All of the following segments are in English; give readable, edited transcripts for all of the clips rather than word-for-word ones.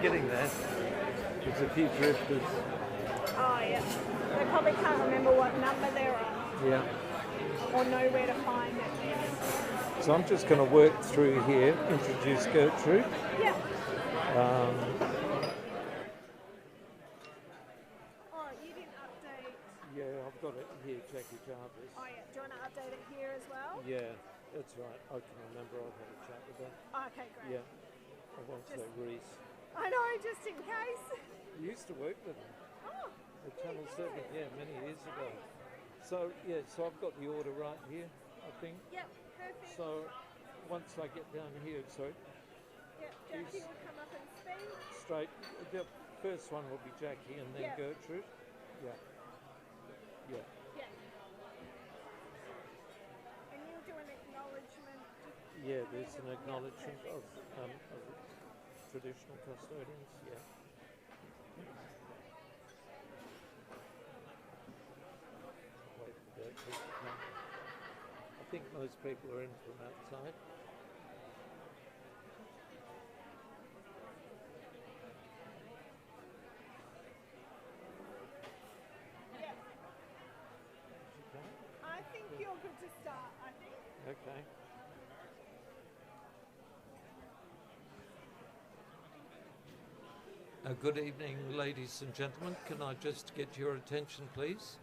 getting that. There's a few drifters. Oh, yeah. They probably can't remember what number they're on Yeah. or know where to find it. So I'm just going to work through here, introduce Gertrude. Yeah. Um, Oh, you didn't update. yeah, I've got it here, Jackie Jarvis. Oh, yeah. Do you want to update it here as well? Yeah, that's right. I can remember I've had a chat with her. Oh, okay, great. Yeah. I won't say Reese. I know, just in case. You used to work with her Oh, at Channel 7, yeah, many years ago. So, yeah, so I've got the order right here, I think. yep, perfect. So, once I get down here, sorry, Yep, Jackie will come up and speak. straight, the first one will be Jackie and then Yeah. Gertrude. Yeah. Yeah. Yeah. And you'll do an acknowledgement. Yeah, there's an acknowledgement of traditional custodians, yeah. Wait for Gertrude to come. I think most people are in from outside. Yeah. I think you're good to start, I think. Okay. Good evening, ladies and gentlemen. Can I just get your attention, please?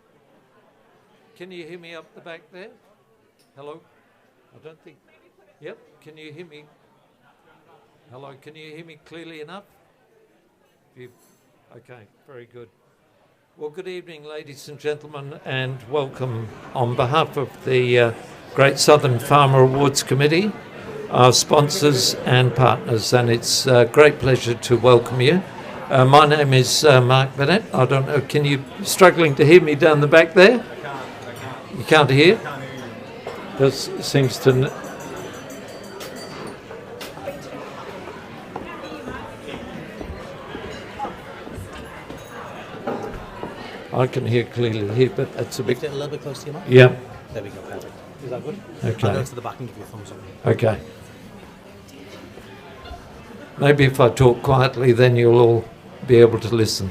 Can you hear me up the back there? Hello? I don't think... Yep, can you hear me? Hello, can you hear me clearly enough? Okay, very good. Well, good evening, ladies and gentlemen, and welcome on behalf of the Great Southern Farmer Awards Committee, our sponsors and partners, and it's a great pleasure to welcome you. My name is Mark Bennett. I don't know, can you struggling to hear me down the back there? I can't. You can't hear? This seems to... I can hear clearly here, but that's a bit... Lift it a little bit close to your mouth. Yeah, There we go, perfect. Is that good? Okay. I'll go to the back and give you a thumbs up. okay. Maybe if I talk quietly, then you'll all be able to listen.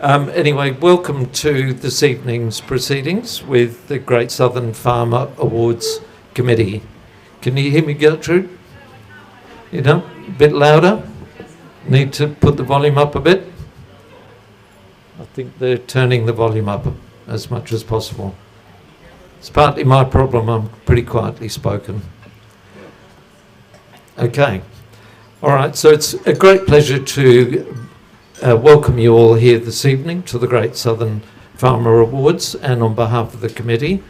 Anyway, welcome to this evening's proceedings with the Great Southern Farmer Awards Committee. Can you hear me, Gertrude? You know, a bit louder? Need to put the volume up a bit? I think they're turning the volume up as much as possible. It's partly my problem, I'm pretty quietly spoken. Okay. All right, so it's a great pleasure to welcome you all here this evening to the Great Southern Farmer Awards and on behalf of the committee.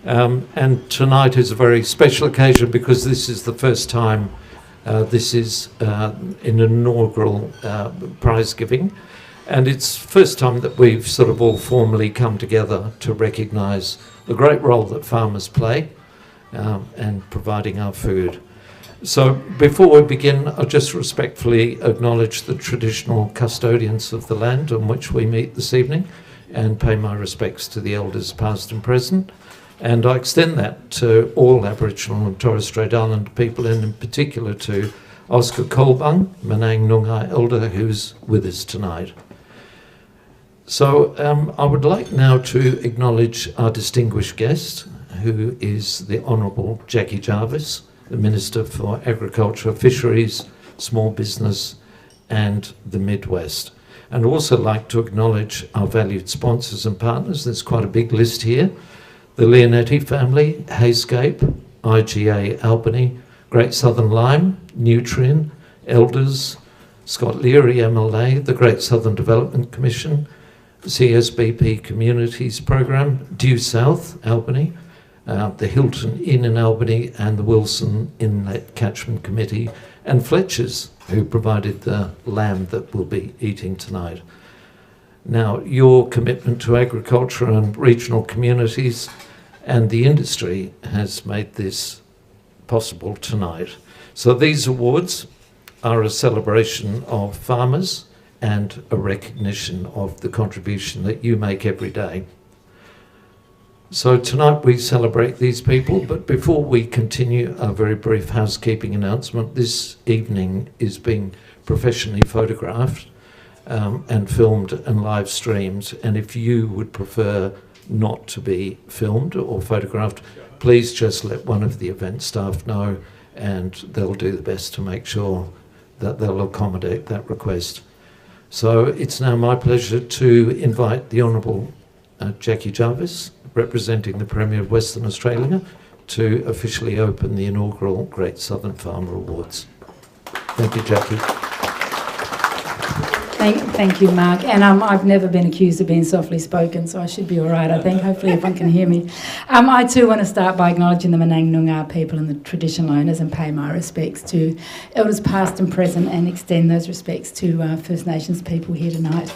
And tonight is a very special occasion because this is the first time this is an inaugural prize giving. And it's the first time that we've sort of all formally come together to recognise the great role that farmers play and providing our food. So before we begin, I just respectfully acknowledge the traditional custodians of the land on which we meet this evening and pay my respects to the elders past and present. And I extend that to all Aboriginal and Torres Strait Islander people, and in particular to Oscar Colbung, Menang Noongar elder, who's with us tonight. So I would like now to acknowledge our distinguished guest, who is the Honourable Jackie Jarvis, the Minister for Agriculture, Fisheries, Small Business and the Midwest. And also like to acknowledge our valued sponsors and partners. There's quite a big list here. The Leonetti family, Hayscape, IGA Albany, Great Southern Lime, Nutrien, Elders, Scott Leary MLA, the Great Southern Development Commission, CSBP Communities Program, Due South, Albany, the Hilton Inn in Albany and the Wilson Inlet Catchment Committee, and Fletcher's, who provided the lamb that we'll be eating tonight. Now, your commitment to agriculture and regional communities and the industry has made this possible tonight. So these awards are a celebration of farmers and a recognition of the contribution that you make every day. So tonight we celebrate these people, but before we continue, a very brief housekeeping announcement. This evening is being professionally photographed and filmed and live streamed, and if you would prefer not to be filmed or photographed, please just let one of the event staff know, and they'll do the best to make sure that they'll accommodate that request. So it's now my pleasure to invite the Honourable Jackie Jarvis, representing the Premier of Western Australia, to officially open the inaugural Great Southern Farmer Awards. Thank you, Jackie. Thank you, Mark. And I've never been accused of being softly spoken, so I should be all right, I think. Hopefully everyone can hear me. I too want to start by acknowledging the Menang Noongar people and the traditional owners, and pay my respects to elders past and present, and extend those respects to First Nations people here tonight.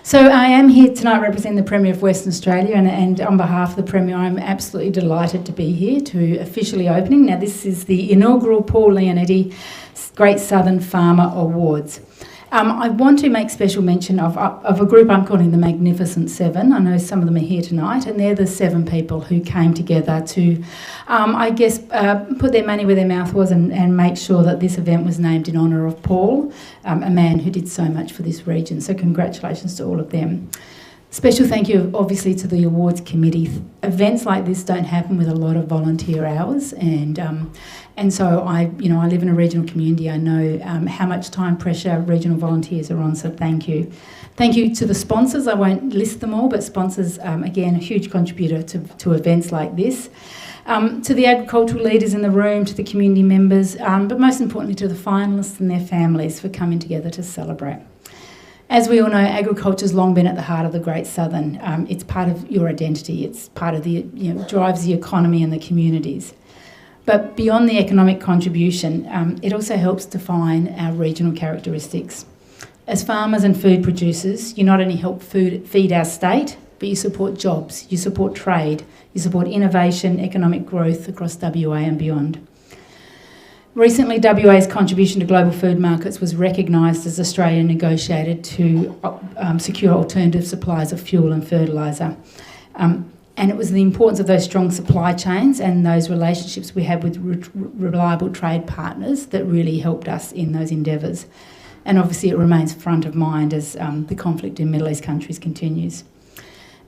So I am here tonight representing the Premier of Western Australia, and on behalf of the Premier, I'm absolutely delighted to be here to officially opening. Now, this is the inaugural Paul Leonetti Great Southern Farmer Awards. I want to make special mention of a group I'm calling the Magnificent Seven. I know some of them are here tonight, and they're the 7 people who came together to, put their money where their mouth was and make sure that this event was named in honour of Paul, a man who did so much for this region. So congratulations to all of them. Special thank you, obviously, to the awards committee. Events like this don't happen with a lot of volunteer hours, and so I live in a regional community. I know how much time pressure regional volunteers are on. So thank you. Thank you to the sponsors. I won't list them all, but sponsors, again, a huge contributor to events like this. To the agricultural leaders in the room, to the community members, but most importantly to the finalists and their families for coming together to celebrate. As we all know, agriculture's long been at the heart of the Great Southern. It's part of your identity. It's part of the, drives the economy and the communities. But beyond the economic contribution, it also helps define our regional characteristics. As farmers and food producers, you not only help feed our state, but you support jobs, you support trade, you support innovation, economic growth across WA and beyond. Recently, WA's contribution to global food markets was recognised as Australia negotiated to secure alternative supplies of fuel and fertiliser. And it was the importance of those strong supply chains and those relationships we had with reliable trade partners that really helped us in those endeavours. And obviously it remains front of mind as the conflict in Middle East countries continues.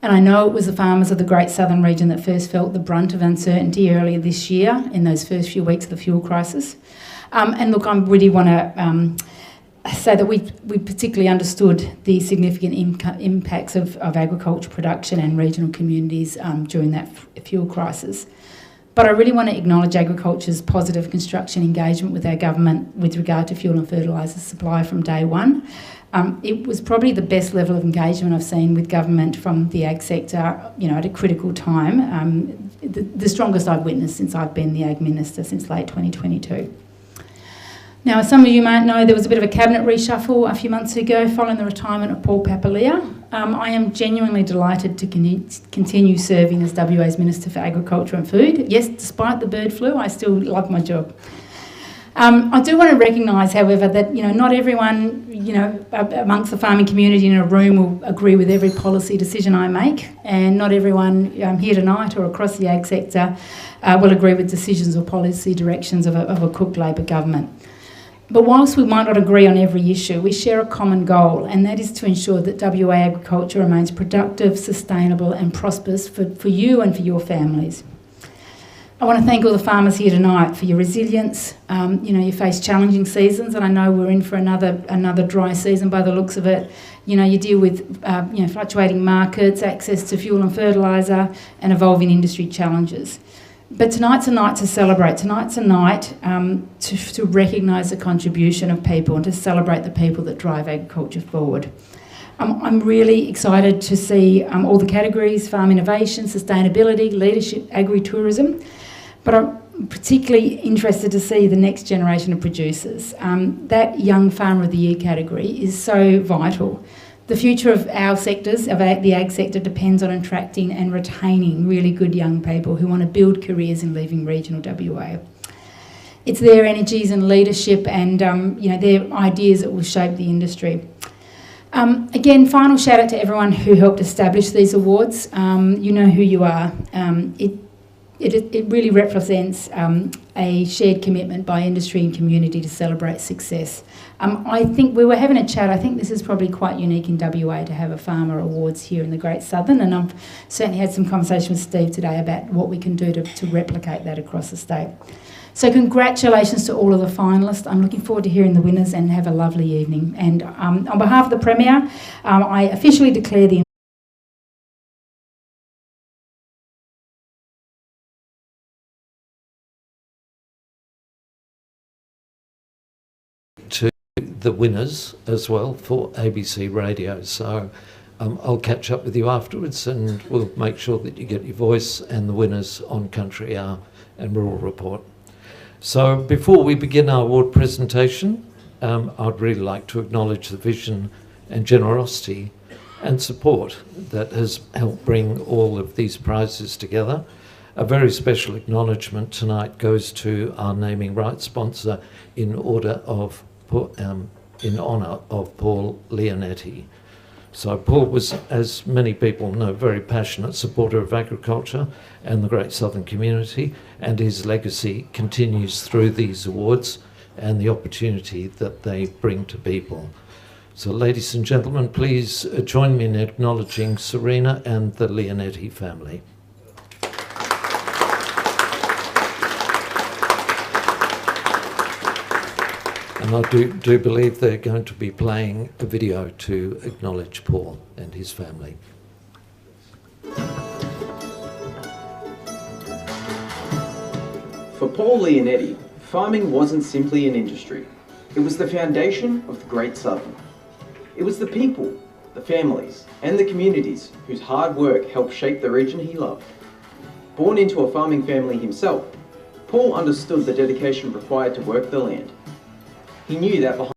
And I know it was the farmers of the Great Southern region that first felt the brunt of uncertainty earlier this year in those first few weeks of the fuel crisis. And look, I really want to say that we particularly understood the significant impacts of agriculture production and regional communities during that fuel crisis. But I really want to acknowledge agriculture's positive construction engagement with our government with regard to fuel and fertiliser supply from day one. It was probably the best level of engagement I've seen with government from the ag sector, at a critical time. The strongest I've witnessed since I've been the ag minister since late 2022. Now, as some of you might know, there was a bit of a cabinet reshuffle a few months ago following the retirement of Paul Papalia. I am genuinely delighted to continue serving as WA's Minister for Agriculture and Food. Yes, despite the bird flu, I still love my job. I do want to recognise, however, that not everyone amongst the farming community in a room will agree with every policy decision I make, and not everyone here tonight or across the ag sector will agree with decisions or policy directions of a Cook Labor government. But whilst we might not agree on every issue, we share a common goal, and that is to ensure that WA agriculture remains productive, sustainable and prosperous for you and for your families. I want to thank all the farmers here tonight for your resilience. You face challenging seasons, and I know we're in for another dry season by the looks of it. You deal with fluctuating markets, access to fuel and fertiliser, and evolving industry challenges. But tonight's a night to celebrate. Tonight's a night to recognise the contribution of people and to celebrate the people that drive agriculture forward. I'm really excited to see all the categories: farm innovation, sustainability, leadership, agri-tourism. But I'm particularly interested to see the next generation of producers. That Young Farmer of the Year category is so vital. The future of our sectors, of the ag sector, depends on attracting and retaining really good young people who want to build careers in leaving regional WA. It's their energies and leadership and their ideas that will shape the industry. Again, final shout out to everyone who helped establish these awards. You know who you are. It really represents a shared commitment by industry and community to celebrate success. I think we were having a chat. I think this is probably quite unique in WA to have a farmer awards here in the Great Southern, and I've certainly had some conversation with Steve today about what we can do to replicate that across the state. So congratulations to all of the finalists. I'm looking forward to hearing the winners, and have a lovely evening. And on behalf of the Premier, I officially declare the to the winners as well for ABC Radio. So I'll catch up with you afterwards, and we'll make sure that you get your voice and the winners on Country Hour and Rural Report. So before we begin our award presentation, I'd really like to acknowledge the vision and generosity and support that has helped bring all of these prizes together. A very special acknowledgement tonight goes to our naming rights sponsor in honour of Paul Leonetti. So Paul was, as many people know, a very passionate supporter of agriculture and the Great Southern community, and his legacy continues through these awards and the opportunity that they bring to people. So ladies and gentlemen, please join me in acknowledging Serena and the Leonetti family. And I do believe they're going to be playing a video to acknowledge Paul and his family. For Paul Leonetti, farming wasn't simply an industry. It was the foundation of the Great Southern. It was the people, the families, and the communities whose hard work helped shape the region he loved. Born into a farming family himself, Paul understood the dedication required to work the land. He knew that behind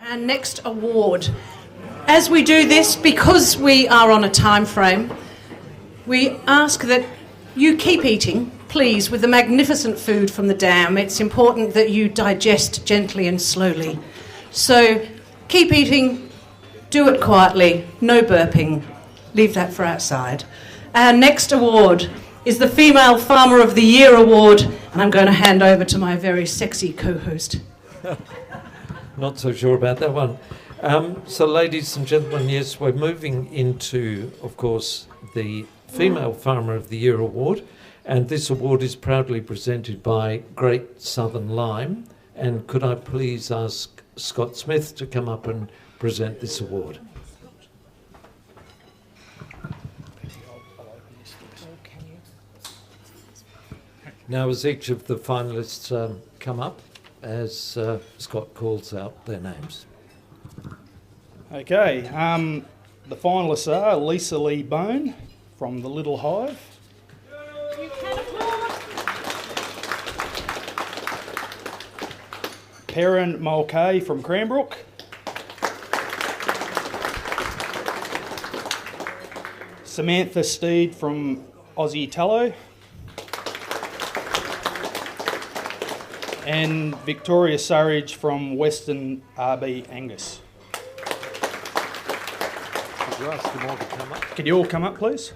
Our next award. As we do this, because we are on a time frame, we ask that you keep eating, please, with the magnificent food from the dam. It's important that you digest gently and slowly. So keep eating, do it quietly, no burping. Leave that for outside. Our next award is the Female Farmer of the Year award, and I'm going to hand over to my very sexy co-host. Not so sure about that one. So, ladies and gentlemen, yes, we're moving into, of course, the Female Farmer of the Year award, and this award is proudly presented by Great Southern Lime. And could I please ask Scott Smith to come up and present this award? Now, as each of the finalists come up, as Scott calls out their names. Okay, the finalists are Lisa Lee Bone from The Little Hive, Perrin Mulcahy from Cranbrook, Samantha Steed from Aussie Tallow, and Victoria Surridge from Western RB Angus. Could you ask them all to come up? Can you all come up, please?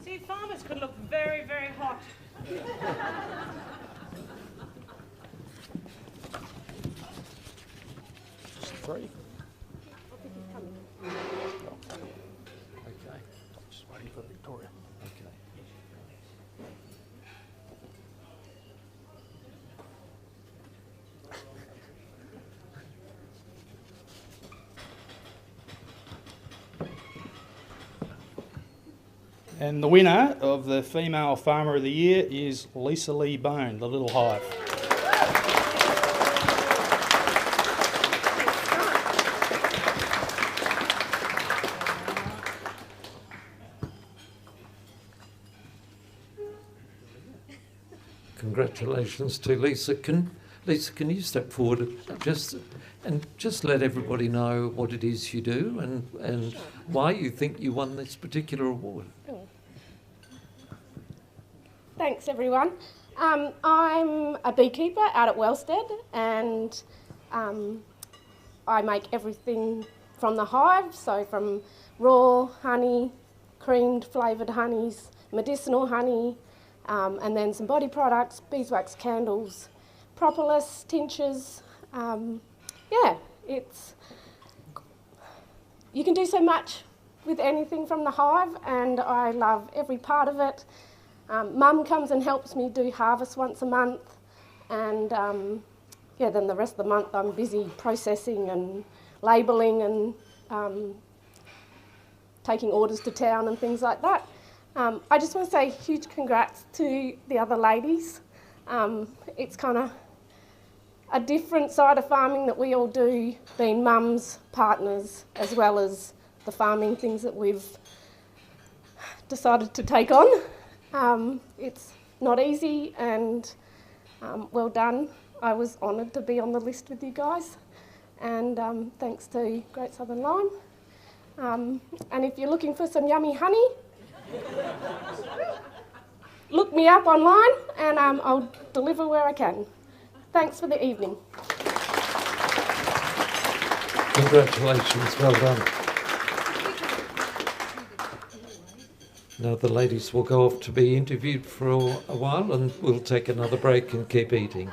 See, farmers could look very, very hot. Just three. Okay. Just waiting for Victoria. Okay. And the winner of the Female Farmer of the Year is Lisa Lee Bone, The Little Hive. Congratulations to Lisa. Lisa, can you step forward and just let everybody know what it is you do and why you think you won this particular award? Thanks, everyone. I'm a beekeeper out at Wellstead, and I make everything from the hive, so from raw honey, creamed flavoured honeys, medicinal honey, and then some body products, beeswax candles, propolis, tinctures. You can do so much with anything from the hive, and I love every part of it. Mum comes and helps me do harvest once a month, and then the rest of the month I'm busy processing and labelling and taking orders to town and things like that. I just want to say huge congrats to the other ladies. It's kind of a different side of farming that we all do, being mums, partners, as well as the farming things that we've decided to take on. It's not easy, and well done. I was honoured to be on the list with you guys, and thanks to Great Southern Lime. And if you're looking for some yummy honey, look me up online, and I'll deliver where I can. Thanks for the evening. Congratulations, well done. Now the ladies will go off to be interviewed for a while, and we'll take another break and keep eating.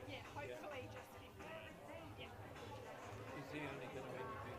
Yeah, hopefully just 15. Yeah. Is he only going to interview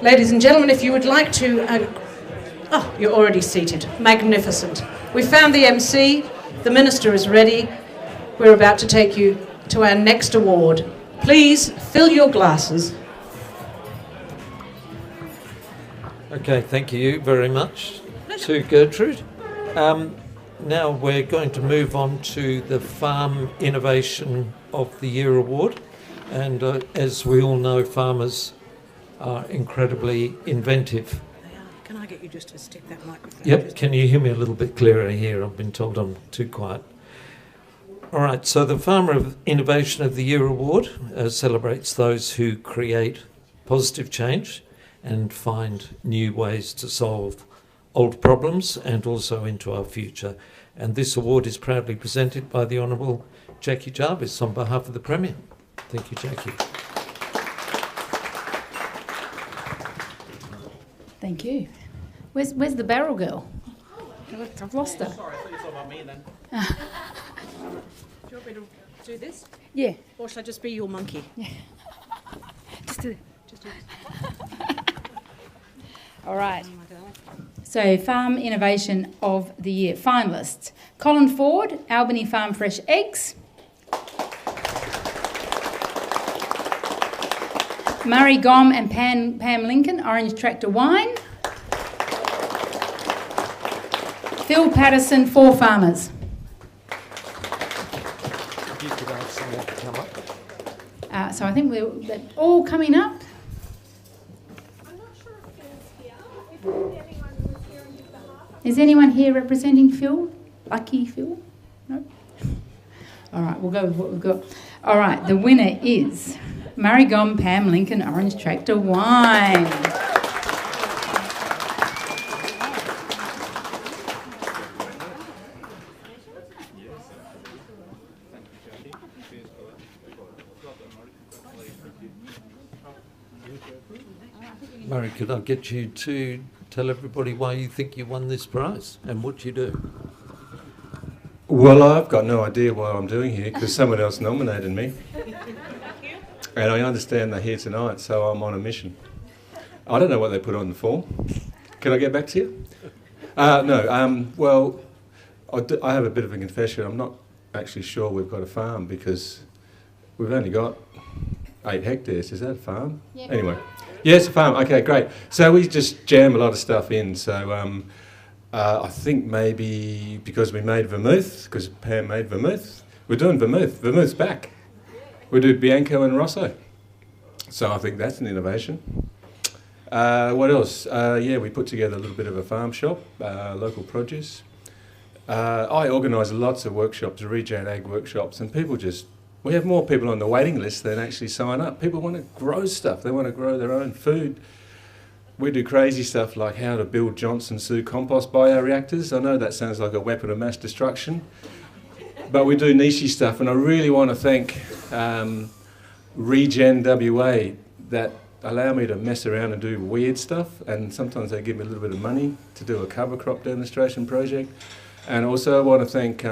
Ladies and gentlemen, if you would like to... oh, you're already seated. Magnificent. We found the MC. The Minister is ready. We're about to take you to our next award. Please fill your glasses. Okay, thank you very much to Gertrude. Now we're going to move on to the Farm Innovation of the Year Award. And as we all know, farmers are incredibly inventive. They are. Can I get you just to stick that microphone? Yep, can you hear me a little bit clearer here? I've been told I'm too quiet. All right, so the Farmer of Innovation of the Year Award celebrates those who create positive change and find new ways to solve old problems and also into our future. And this award is proudly presented by the Honourable Jackie Jarvis on behalf of the Premier. Thank you, Jackie. Thank you. Where's the barrel girl? I've lost her. Sorry, I thought you were talking about me then. Do you want me to do this? Yeah. Or shall I just be your monkey? Just do it. Just do this. All right. So, Farm Innovation of the Year. Finalists. Colin Ford, Albany Farm Fresh Eggs. Murray Gom and Pam Lincoln, Orange Tractor Wine. Phil Patterson, Four Farmers. You could ask someone to come up. So I think they're all coming up. I'm not sure if Phil's here. If there's anyone who's here on his behalf. Is anyone here representing Phil? Lucky Phil? No? All right, we'll go with what we've got. All right, the winner is Murray Gom, Pam Lincoln, Orange Tractor Wine. Murray, could I get you to tell everybody why you think you won this prize and what you do? Well, I've got no idea why I'm doing here because someone else nominated me. And I understand they're here tonight, so I'm on a mission. I don't know what they put on the form. Can I get back to you? Well, I have a bit of a confession. I'm not actually sure we've got a farm because we've only got 8 hectares. Is that a farm? Yeah. Anyway. Yes, a farm. Okay, great. So we just jam a lot of stuff in. So I think maybe because we made vermouth, because Pam made vermouth, we're doing vermouth. Vermouth's back. We do Bianco and Rosso. So I think that's an innovation. What else? We put together a little bit of a farm shop, local produce. I organise lots of workshops, regen ag workshops, and we have more people on the waiting list than actually sign up. People want to grow stuff. They want to grow their own food. We do crazy stuff like how to build Johnson Sioux compost bioreactors. I know that sounds like a weapon of mass destruction, but we do niche stuff, and I really want to thank Regen WA that allow me to mess around and do weird stuff, and sometimes they give me a little bit of money to do a cover crop demonstration project. And also I want to thank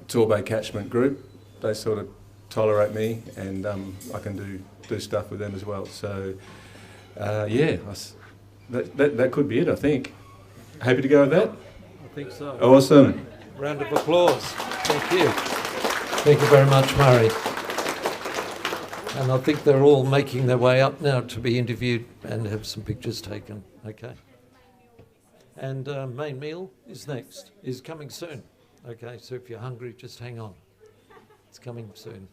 Torbay Catchment Group. They sort of tolerate me, and I can do stuff with them as well. So that could be it, I think. Happy to go with that? I think so. Awesome. Round of applause. Thank you. Thank you very much, Murray. And I think they're all making their way up now to be interviewed and have some pictures taken. Okay. And main meal is next, is coming soon. Okay, so if you're hungry, just hang on. It's coming soon.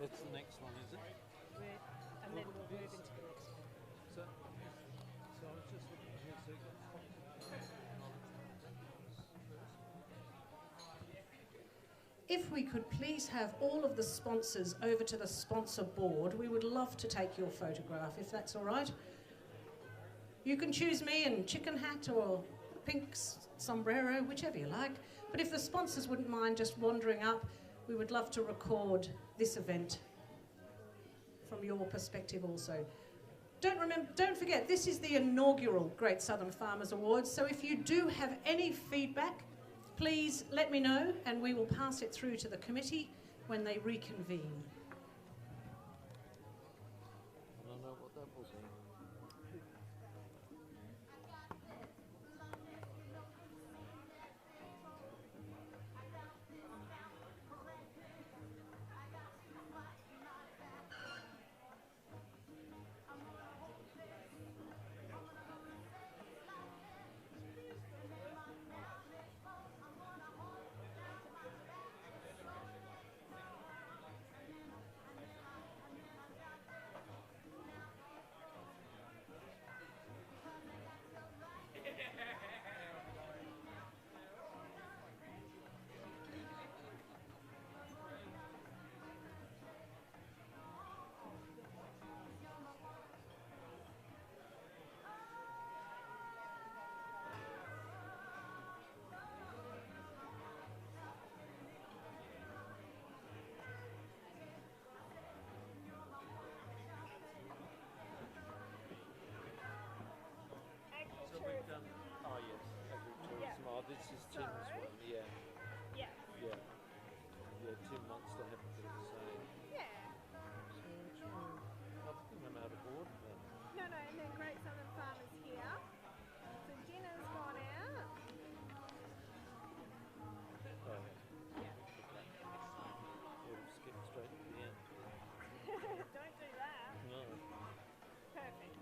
That's the next one, is it? And then we'll move into the next one. So I was just looking here, so you've got If we could please have all of the sponsors over to the sponsor board, we would love to take your photograph, if that's all right. You can choose me in chicken hat or pink sombrero, whichever you like. But if the sponsors wouldn't mind just wandering up, we would love to record this event from your perspective also. Don't forget, this is the inaugural Great Southern Farmers Awards, so if you do have any feedback, please let me know and we will pass it through to the committee when they reconvene. I don't know what that was. So we've done, oh yes, agritourism. Oh, this is Tim's one, yeah. Yeah. Yeah. Yeah, Tim wants to have a bit of a say. Yeah. I think I'm out of order then. No, and then Great Southern Farmers here. So dinner's gone out. Oh yeah. We'll skip straight to the end. Don't do that. No. Perfect.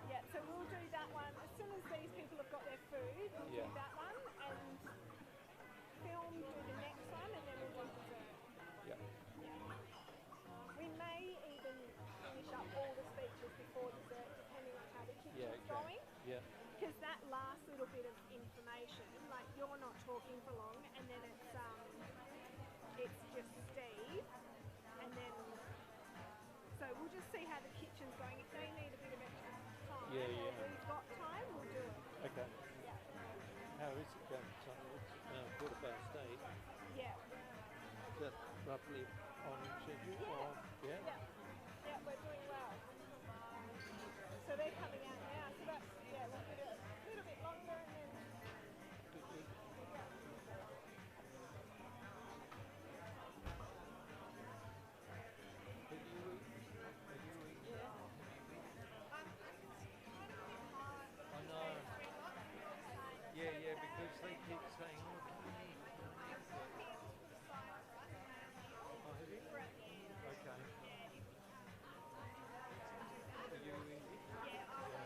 Yeah, so we'll do that one. As soon as these people have got their food, we'll Yeah. do that one and film, do the next one, and then we'll do dessert. Yeah. We may even finish up all the speeches before dessert, depending on how the kitchen's going. Yeah. Because that last little bit of information, like you're not talking for long, and then it's just Steve, and then so we'll just see how the kitchen's going. If they need a bit of extra time, Yeah. or we've got time, we'll do it. Okay. Yeah. How is it going? It's 8:15. Yeah. Is that roughly on schedule? Yeah. Or, yeah. Yeah, we're doing well. So they're coming out now. So that's we'll do it a little bit longer and then. Good. I know. Yeah, because they keep saying, oh, can you eat? Oh, have you? Okay. Are you eating? Yeah,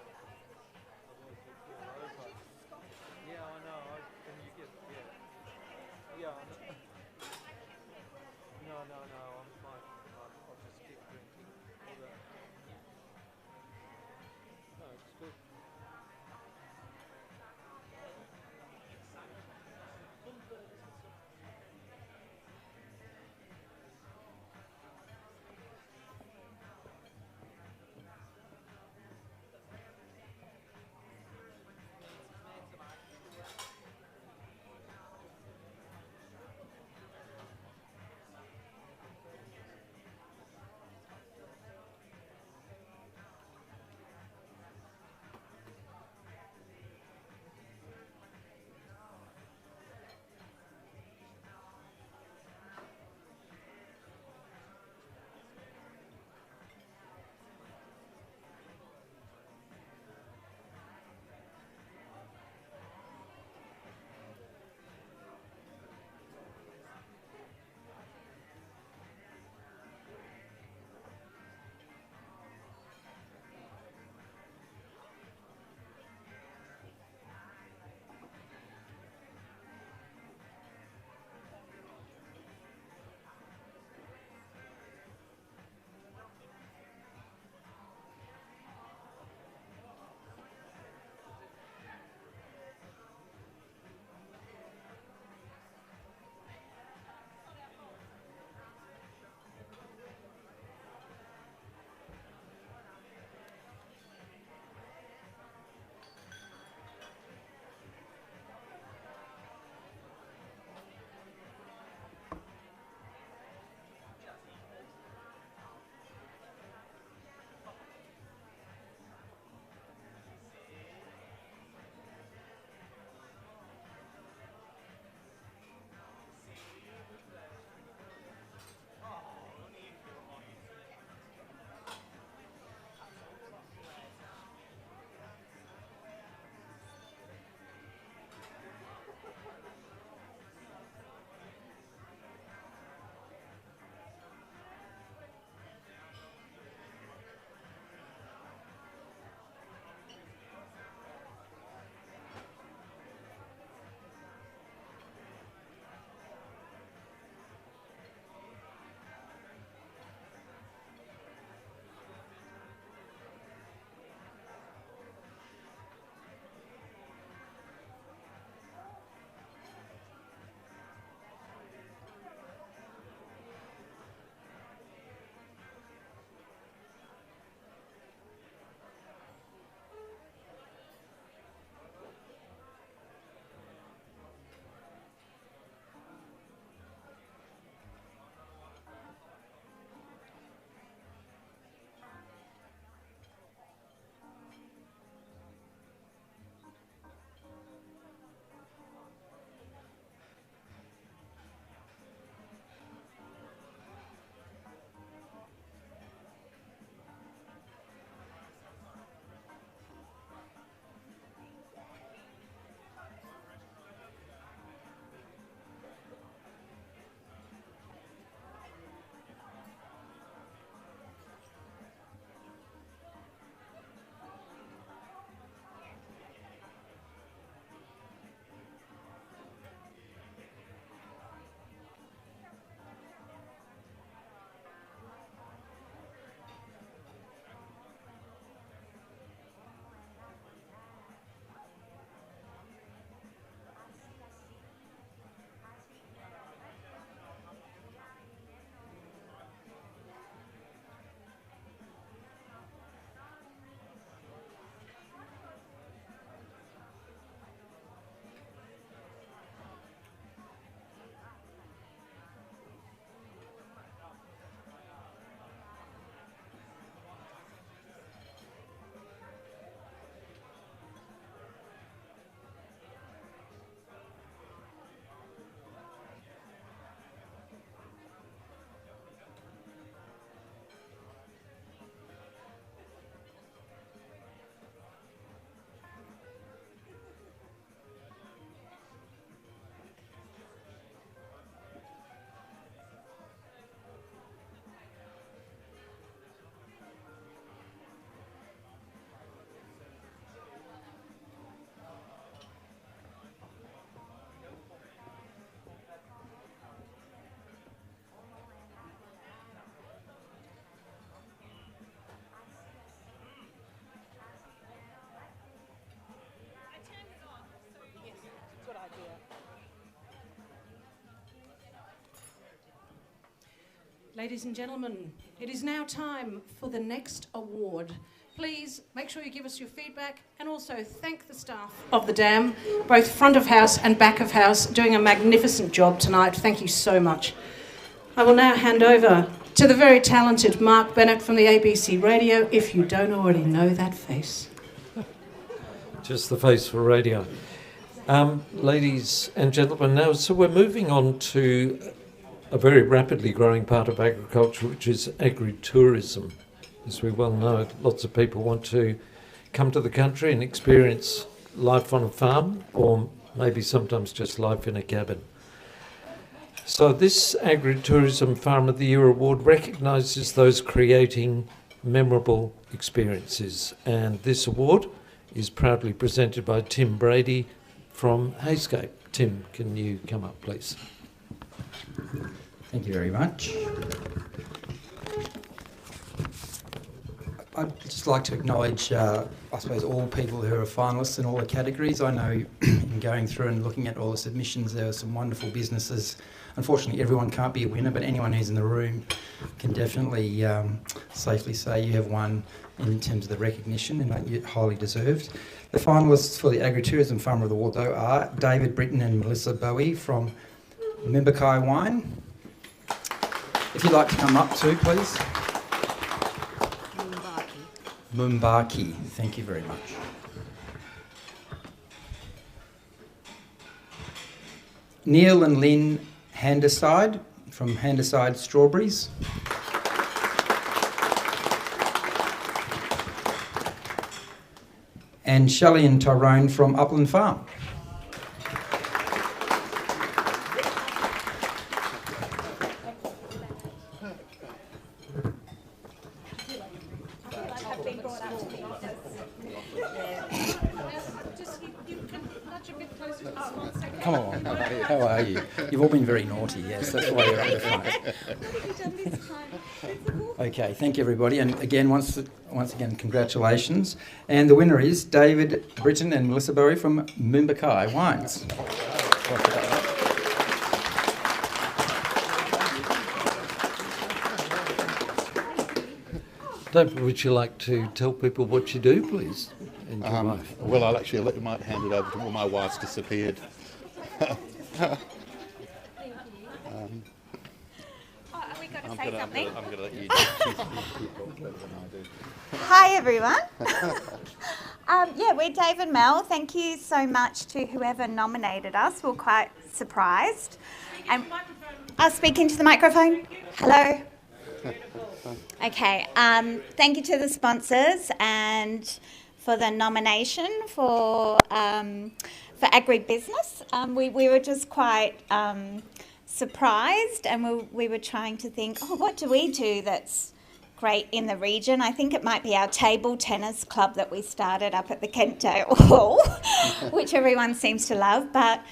Ladies and gentlemen, it is now time for the next award. Please make sure you give us your feedback and also thank the staff of the Dam, both front of house and back of house, doing a magnificent job tonight. Thank you so much. I will now hand over to the very talented Mark Bennett from the ABC Radio, if you don't already know that face. Just the face for radio. Ladies and gentlemen, now, so we're moving on to a very rapidly growing part of agriculture, which is agritourism. As we well know, lots of people want to come to the country and experience life on a farm, or maybe sometimes just life in a cabin. So this Agritourism Farm of the Year award recognises those creating memorable experiences, and this award is proudly presented by Tim Brady from Hayscape. Tim, can you come up, please? Thank you very much. I'd just like to acknowledge, I suppose, all people who are finalists in all the categories. I know in going through and looking at all the submissions, there are some wonderful businesses. Unfortunately, everyone can't be a winner, but anyone who's in the room can definitely safely say you have won in terms of the recognition, and you're highly deserved. The finalists for the Agritourism Farmer of the Award, though, are David Britton and Melissa Bowie from Mimbakai Wine. If you'd like to come up too, please. Mumbaki, thank you very much. Neil and Lynn Handerside from Handerside Strawberries. And Shelley and Tyrone from Upland Farm. Come on, how are you? You've all been very naughty, yes, that's why you're up the front. Okay, thank you everybody, and again, once again, congratulations. And the winner is David Britton and Melissa Bowie from Mimbakai Wines. David, would you like to tell people what you do, please? And your wife? Well, I might hand it over to my wife's disappeared. Are we going to say something? I'm going to let you talk better than I do. Hi, everyone. We're Dave and Mel. Thank you so much to whoever nominated us. We're quite surprised. And I'll speak into the microphone. Hello. Okay. Thank you to the sponsors and for the nomination for agribusiness. We were just quite surprised, and we were trying to think, what do we do that's great in the region? I think it might be our table tennis club that we started up at the Kentdale Hall, which everyone seems to love. But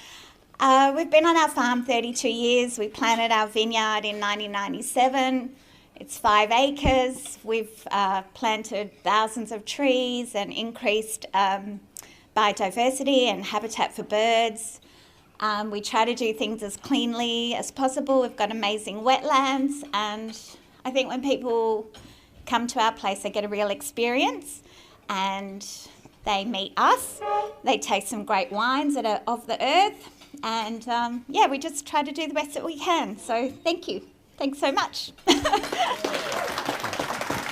we've been on our farm 32 years. We planted our vineyard in 1997. It's 5 acres. We've planted thousands of trees and increased biodiversity and habitat for birds. We try to do things as cleanly as possible. We've got amazing wetlands, and I think when people come to our place, they get a real experience, and they meet us. They taste some great wines that are of the earth, and we just try to do the best that we can. So thank you. Thanks so much.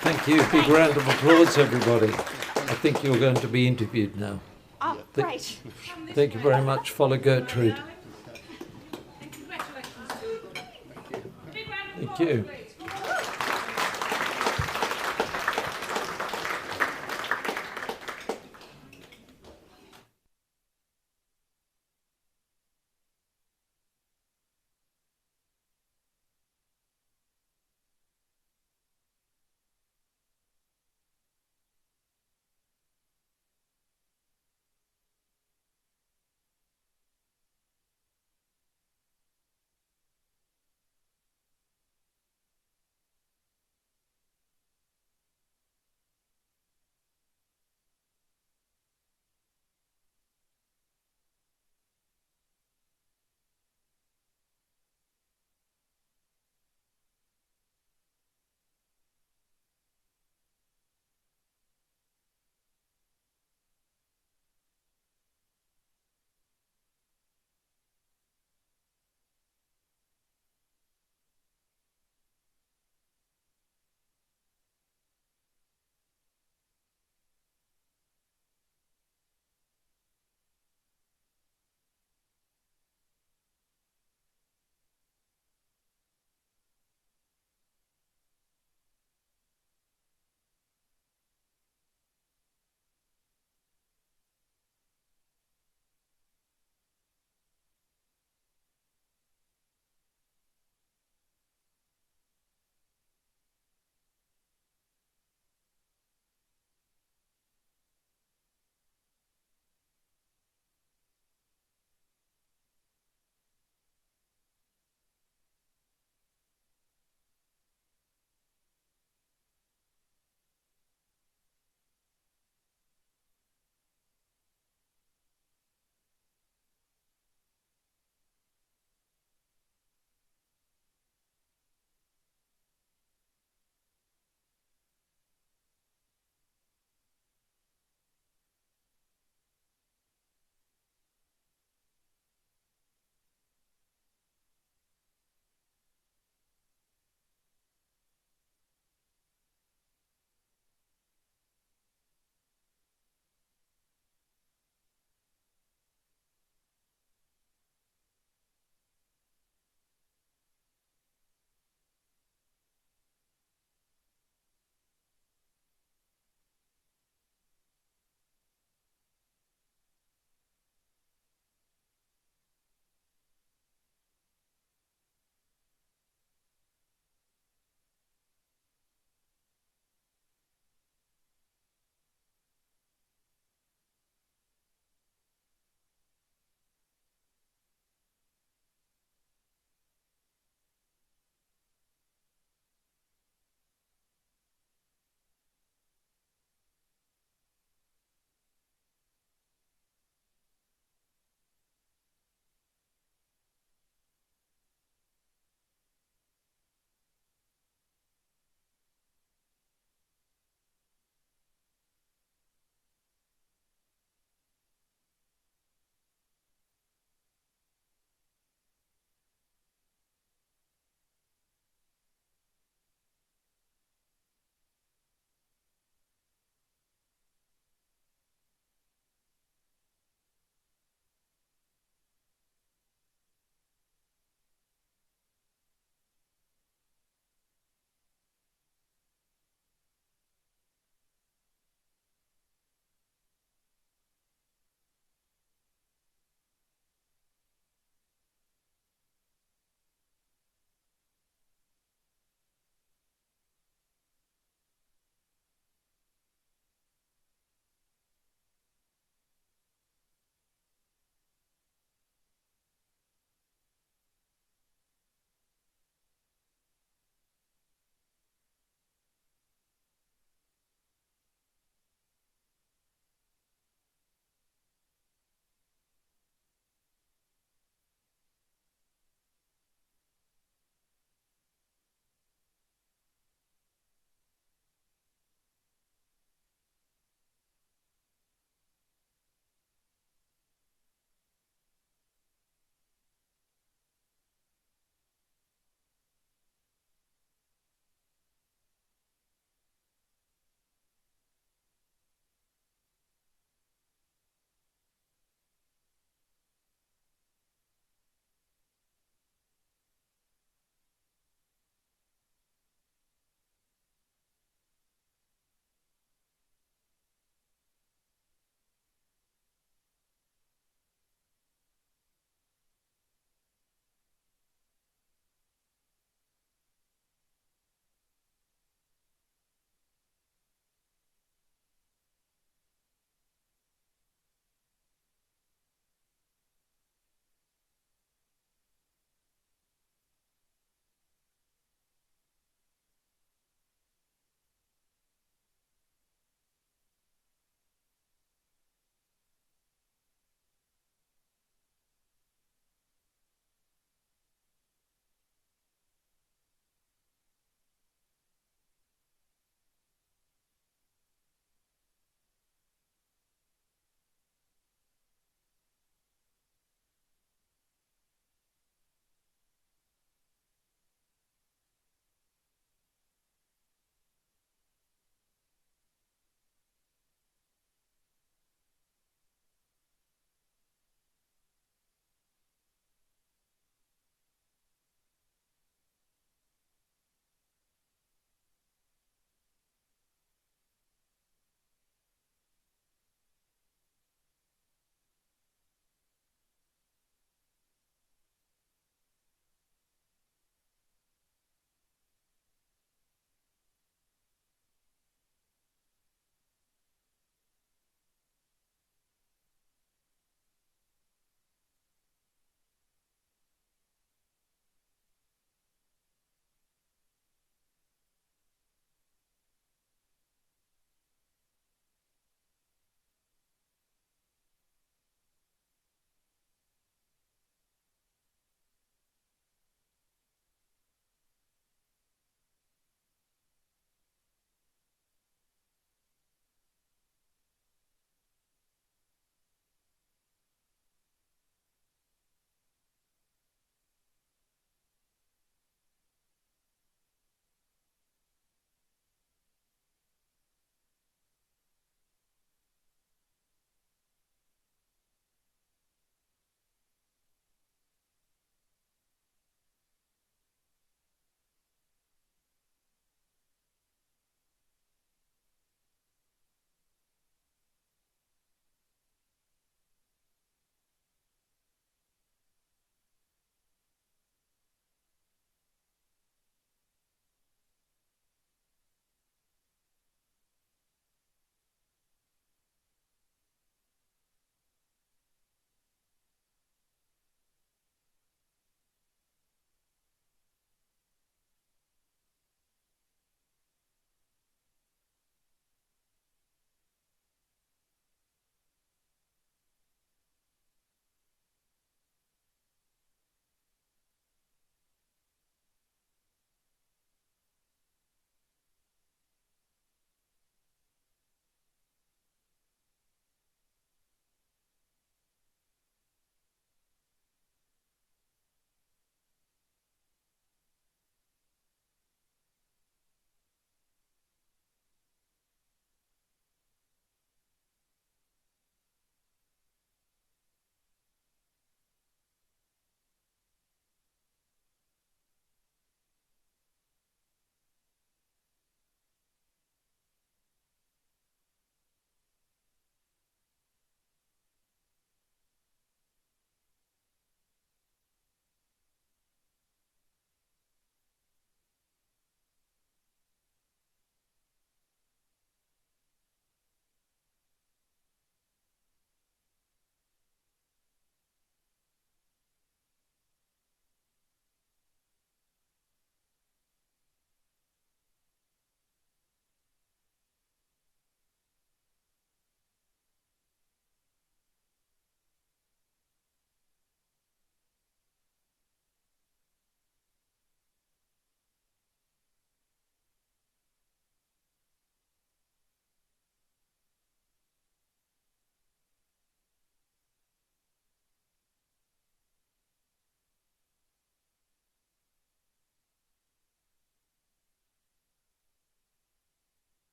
Thank you. Big round of applause, everybody. I think you're going to be interviewed now. Oh, great. Thank you very much. Follow Gertrude. Thank you.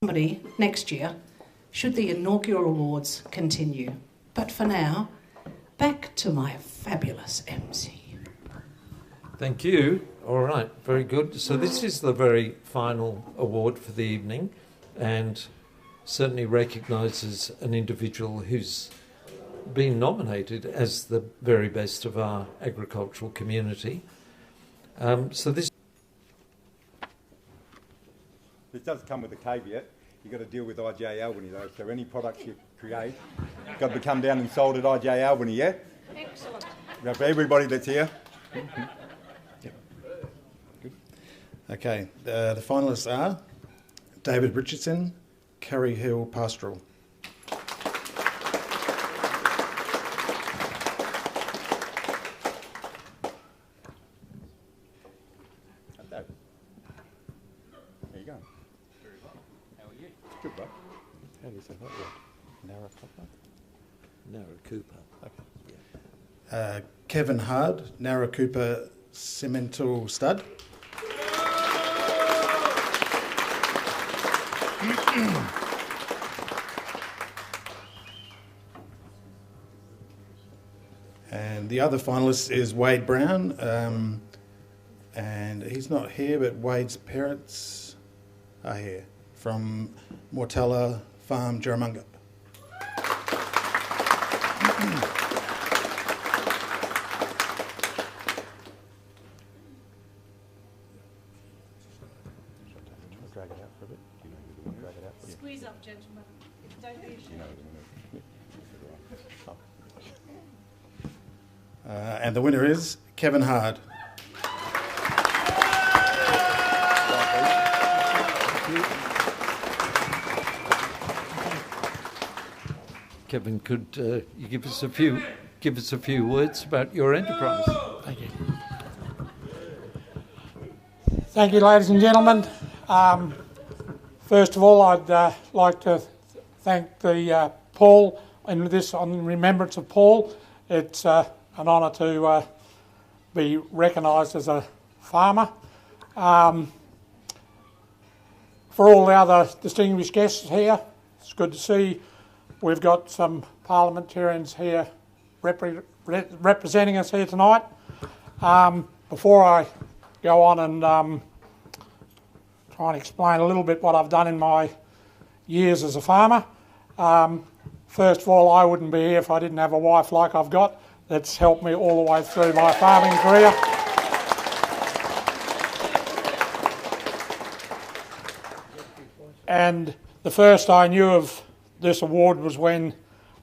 somebody next year should the inaugural awards continue. But for now, back to my fabulous MC. Thank you. All right, very good. So this is the very final award for the evening, and certainly recognises an individual who's been nominated as the very best of our agricultural community. So this does come with a caveat. You've got to deal with IGA Albany though, so any products you create, you've got to come down and sold at IGA Albany, yeah? Excellent. For everybody that's here. Good. Okay, the finalists are David Richardson, Curry Hill Pastoral. There you go. How are you? Good, bro. How do you say that word? Narrow Cooper? Narrow Cooper. Okay. Kevin Hard, Narrow Cooper Cemental Stud. And the other finalist is Wade Brown, and he's not here, but Wade's parents are here from Mortella Farm, Jaramunga. Drag it out for a bit. Do you know who the drag it out for? Squeeze up, gentlemen. Don't be ashamed. And the winner is Kevin Hard. Kevin, could you give us a few words about your enterprise? Thank you. Thank you, ladies and gentlemen. First of all, I'd like to thank the Paul on remembrance of Paul. It's an honour to be recognised as a farmer. For all the other distinguished guests here, it's good to see we've got some parliamentarians here representing us here tonight. Before I go on and try and explain a little bit what I've done in my years as a farmer, first of all, I wouldn't be here if I didn't have a wife like I've got that's helped me all the way through my farming career. And the first I knew of this award was when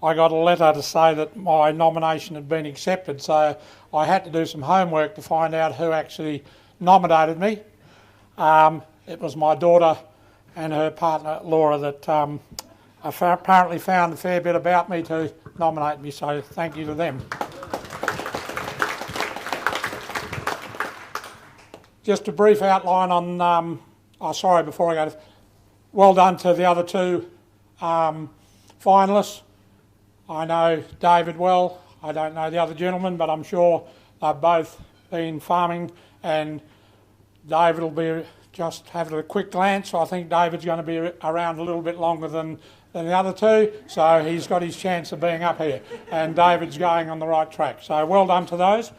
I got a letter to say that my nomination had been accepted. So I had to do some homework to find out who actually nominated me. It was my daughter and her partner Laura that apparently found a fair bit about me to nominate me, so thank you to them. Just a brief outline on, before I go, well done to the other two finalists. I know David well, I don't know the other gentleman, but I'm sure they've both been farming, and David will be just having a quick glance. So I think David's going to be around a little bit longer than the other two, so he's got his chance of being up here, and David's going on the right track. So well done to those.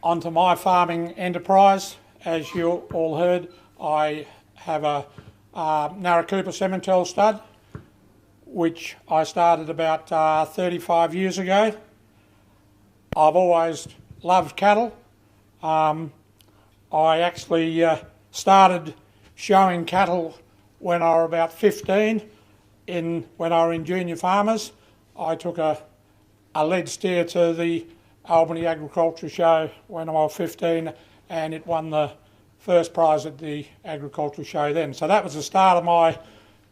Onto my farming enterprise. As you all heard, I have a Narrow Cooper Cemental stud, which I started about 35 years ago. I've always loved cattle. I actually started showing cattle when I was about 15. When I was in Junior Farmers, I took a lead steer to the Albany Agriculture Show when I was 15, and it won the first prize at the Agriculture Show then. So that was the start of my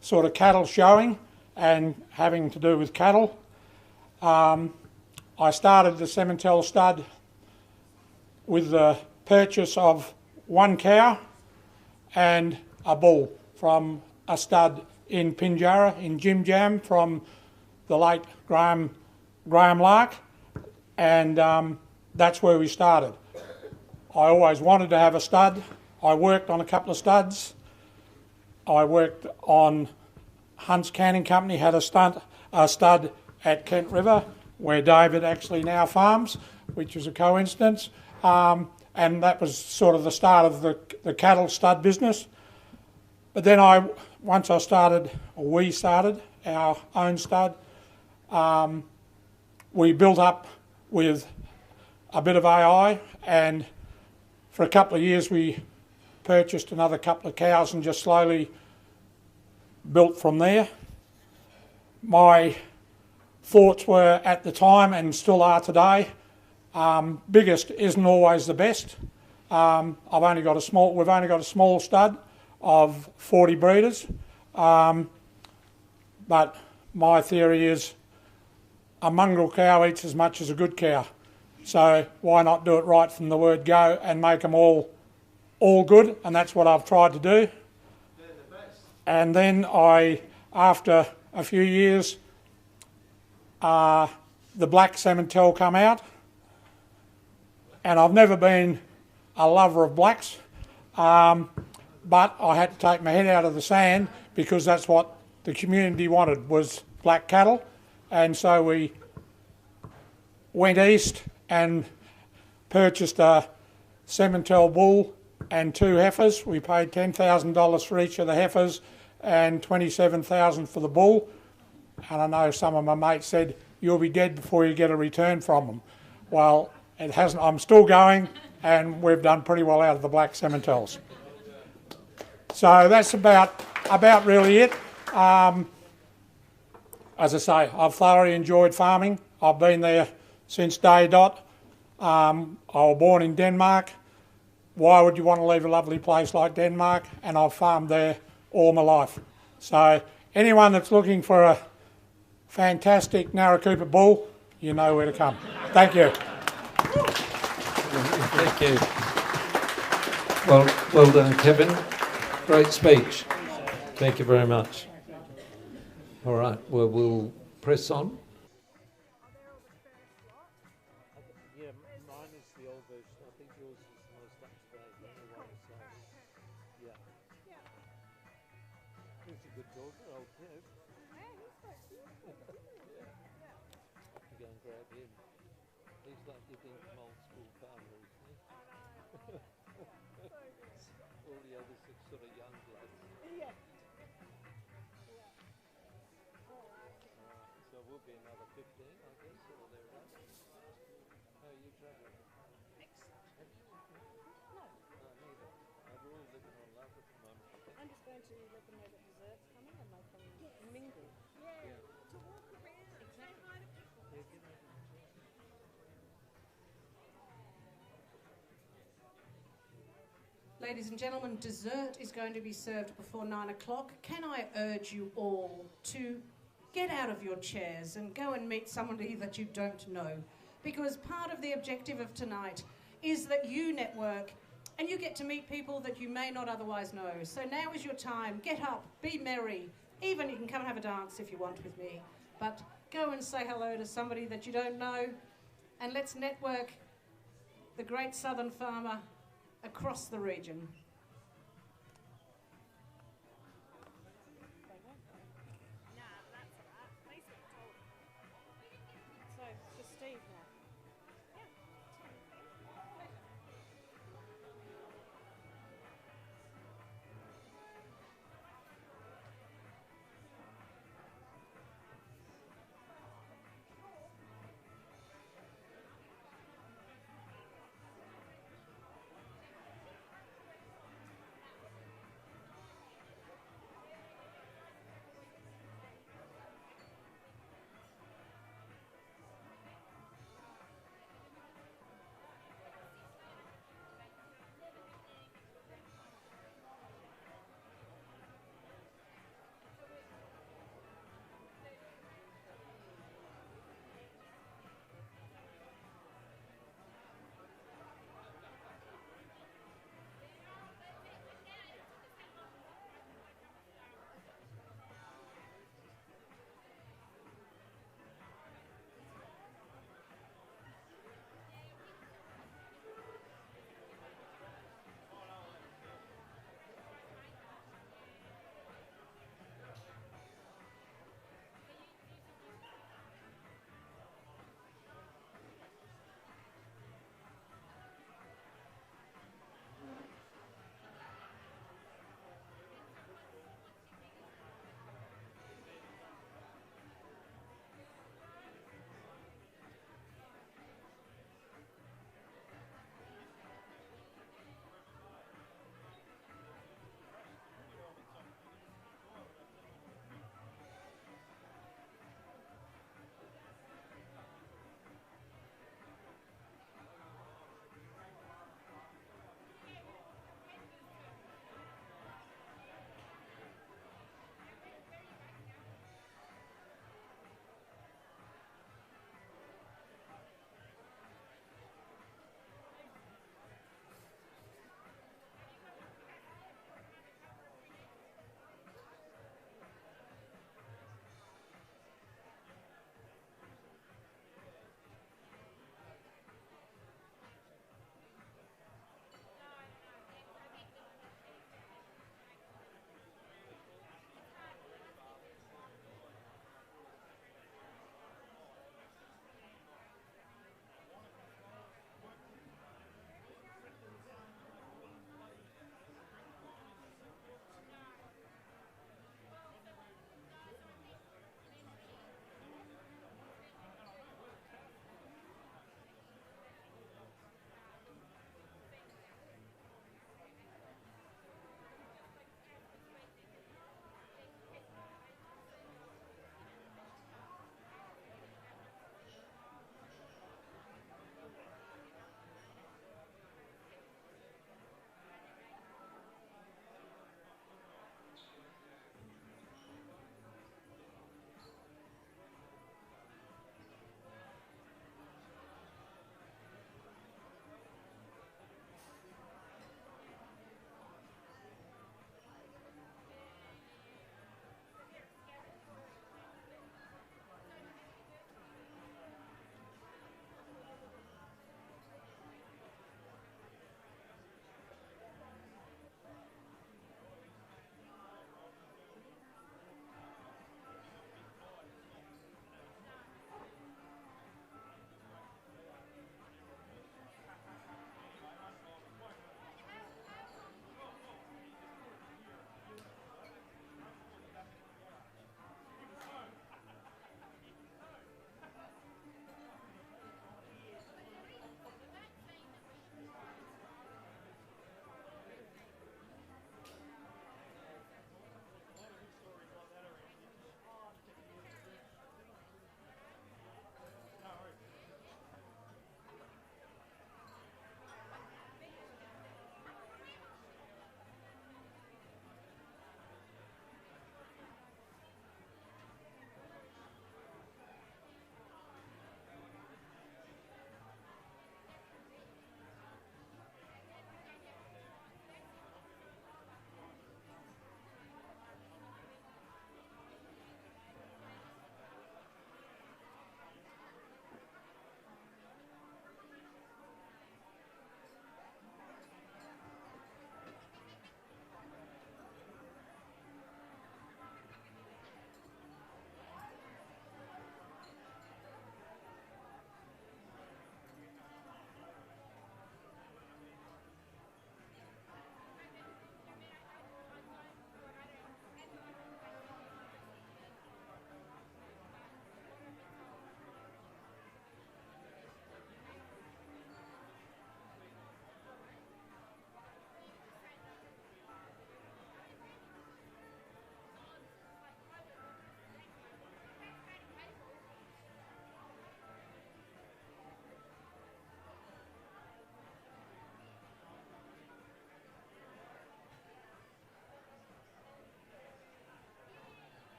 sort of cattle showing and having to do with cattle. I started the Cemental stud with the purchase of one cow and a bull from a stud in Pinjarra in Jim Jam from the late Graham Lark, and that's where we started. I always wanted to have a stud. I worked on a couple of studs. I worked on Hunt's Canning Company, had a stud at Kent River, where David actually now farms, which was a coincidence. And that was sort of the start of the cattle stud business. But then we started our own stud, we built up with a bit of AI, and for a couple of years we purchased another couple of cows and just slowly built from there. My thoughts were at the time, and still are today, biggest isn't always the best. We've only got a small stud of 40 breeders, but my theory is a mongrel cow eats as much as a good cow. So why not do it right from the word go and make them all good? And that's what I've tried to do. And then after a few years, the black Sementel come out, and I've never been a lover of blacks, but I had to take my head out of the sand because that's what the community wanted, was black cattle. And so we went east and purchased a Sementel bull and 2 heifers. We paid $10,000 for each of the heifers and $27,000 for the bull. And I know some of my mates said, you'll be dead before you get a return from them. Well, it hasn't. I'm still going, and we've done pretty well out of the black Sementels. So that's about really it. As I say, I've thoroughly enjoyed farming. I've been there since day dot. I was born in Denmark. Why would you want to leave a lovely place like Denmark? And I've farmed there all my life. So anyone that's looking for a fantastic Narracoopa bull, you know where to come. Thank you. Thank you. Well done, Kevin. Great speech. Thank you very much. All right, well, we'll press on. Yeah, mine is the old version. I think yours is the most up to date. Yeah. He's a good talker, old Kev. You go and grab him. He's like you think from old school farmer, isn't he? All the others are sort of young bloods. Yeah. So we'll be another 15, I guess, or thereabouts. How are you travelling? Excellent. No, neither. We're all living on love at the moment. I'm just going to let them know that dessert's coming and they can mingle. Yeah. To walk around. Exactly. Ladies and gentlemen, dessert is going to be served before 9 o'clock. Can I urge you all to get out of your chairs and go and meet somebody that you don't know? Because part of the objective of tonight is that you network and you get to meet people that you may not otherwise know. So now is your time. Get up, be merry. Even you can come and have a dance if you want with me. But go and say hello to somebody that you don't know, and let's network the great southern farmer across the region. So, just Steve now.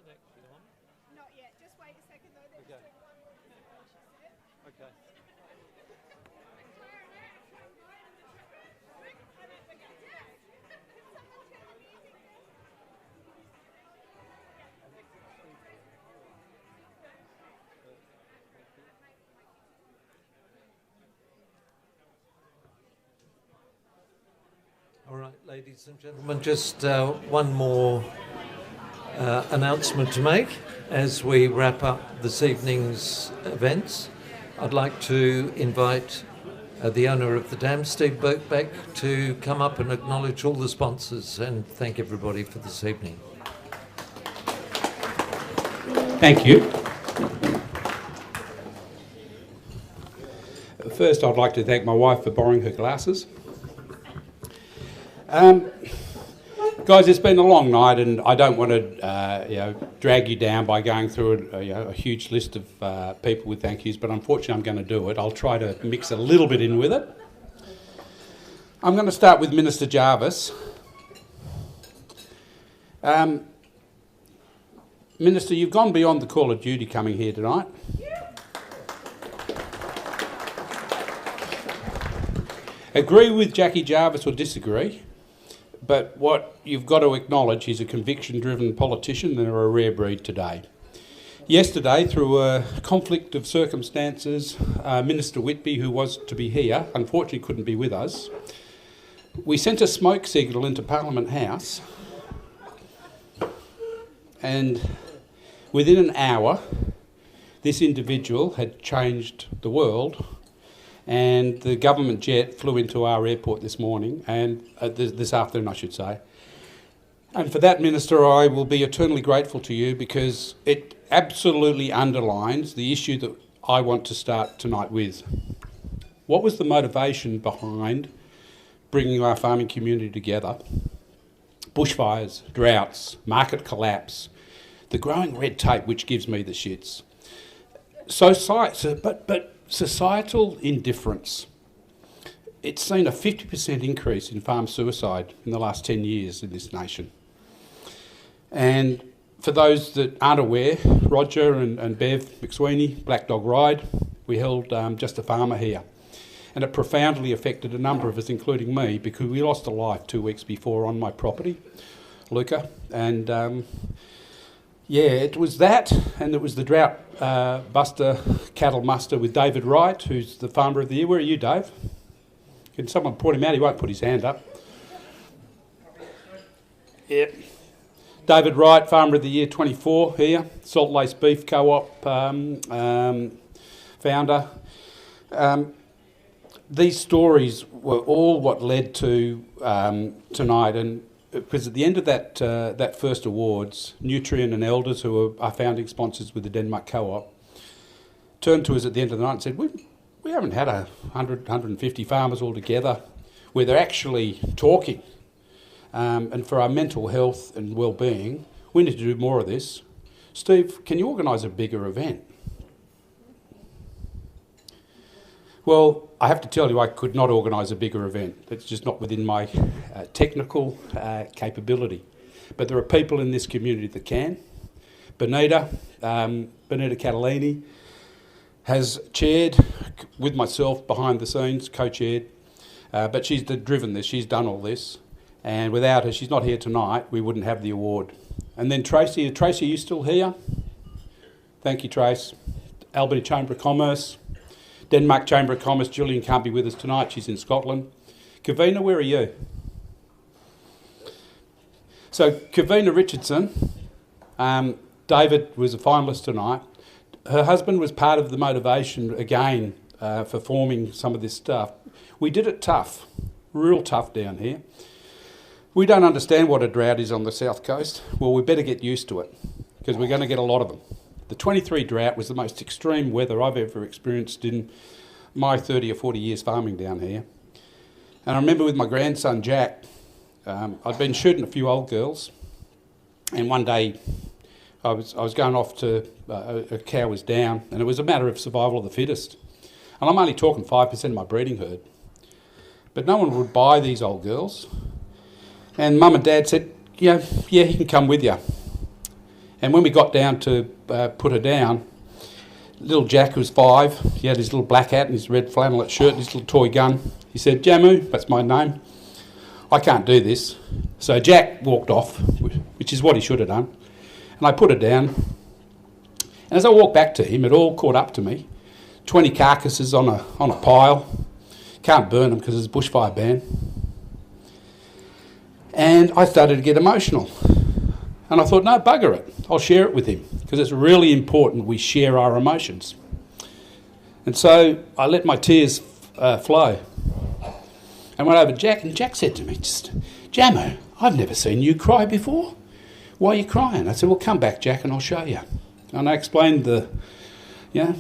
it actually on? Not yet. Just wait a second though. They're Okay. just doing one more before she said. Okay. All right, ladies and gentlemen, just one more announcement to make as we wrap up this evening's events. I'd like to invite the owner of the dam, Steve Birkbeck, to come up and acknowledge all the sponsors and thank everybody for this evening. Thank you. First, I'd like to thank my wife for borrowing her glasses. Guys, it's been a long night, and I don't want to, drag you down by going through a huge list of people with thank yous. But unfortunately, I'm going to do it. I'll try to mix a little bit in with it. I'm going to start with Minister Jarvis. Minister, you've gone beyond the call of duty coming here tonight. Agree with Jackie Jarvis or disagree, but what you've got to acknowledge, he's a conviction-driven politician. They're a rare breed today. Yesterday, through a conflict of circumstances, Minister Whitby, who was to be here, unfortunately couldn't be with us. We sent a smoke signal into Parliament House, and within an hour, this individual had changed the world. And the government jet flew into our airport this morning, and this afternoon, I should say. And for that, Minister, I will be eternally grateful to you, because it absolutely underlines the issue that I want to start tonight with. What was the motivation behind bringing our farming community together? Bushfires, droughts, market collapse, the growing red tape, which gives me the shits. But societal indifference. It's seen a 50% increase in farm suicide in the last 10 years in this nation. And for those that aren't aware, Roger and Bev McSweeney, Black Dog Ride, we held Just a Farmer here. And it profoundly affected a number of us, including me, because we lost a life 2 weeks before on my property, Luca. And it was that, and it was the drought buster, cattle muster with David Wright, who's the Farmer of the Year. Where are you, Dave? Can someone point him out? He won't put his hand up. Yep. David Wright, Farmer of the Year 24 here, Salt Lace Beef Co-op founder. These stories were all what led to tonight, and because at the end of that first awards, Nutrien and Elders, who are our founding sponsors with the Denmark Co-op, turned to us at the end of the night and said, we haven't had 150 farmers all together where they're actually talking. And for our mental health and well-being, we need to do more of this. Steve, can you organise a bigger event? Well, I have to tell you, I could not organise a bigger event. It's just not within my technical capability. But there are people in this community that can. Benita Catalini has chaired with myself behind the scenes, co-chaired, but she's driven this, she's done all this. And without her, she's not here tonight, we wouldn't have the award. And then Tracy, are you still here? Thank you, Trace. Albany Chamber of Commerce. Denmark Chamber of Commerce, Julian can't be with us tonight, she's in Scotland. Kavina, where are you? So Kavina Richardson, David was a finalist tonight. Her husband was part of the motivation, again, for forming some of this stuff. We did it tough, real tough down here. We don't understand what a drought is on the south coast. Well, we better get used to it, because we're going to get a lot of them. The 23 drought was the most extreme weather I've ever experienced in my 30 or 40 years farming down here. And I remember with my grandson, Jack, I'd been shooting a few old girls, and one day I was going off to, a cow was down, and it was a matter of survival of the fittest. And I'm only talking 5% of my breeding herd. But no one would buy these old girls. And Mum and Dad said, yeah, he can come with you. And when we got down to put her down, little Jack, who was 5, he had his little black hat and his red flannelette shirt and his little toy gun. He said, "Jamu," that's my name, "I can't do this." So Jack walked off, which is what he should have done. And I put her down. And as I walked back to him, it all caught up to me. 20 carcasses on a pile. Can't burn them because there's a bushfire ban. And I started to get emotional. And I thought, no, bugger it. I'll share it with him because it's really important we share our emotions. And so I let my tears flow. And went over to Jack, and Jack said to me, "Jamo, I've never seen you cry before. Why are you crying?" I said, "Well, come back, Jack, and I'll show you." And I explained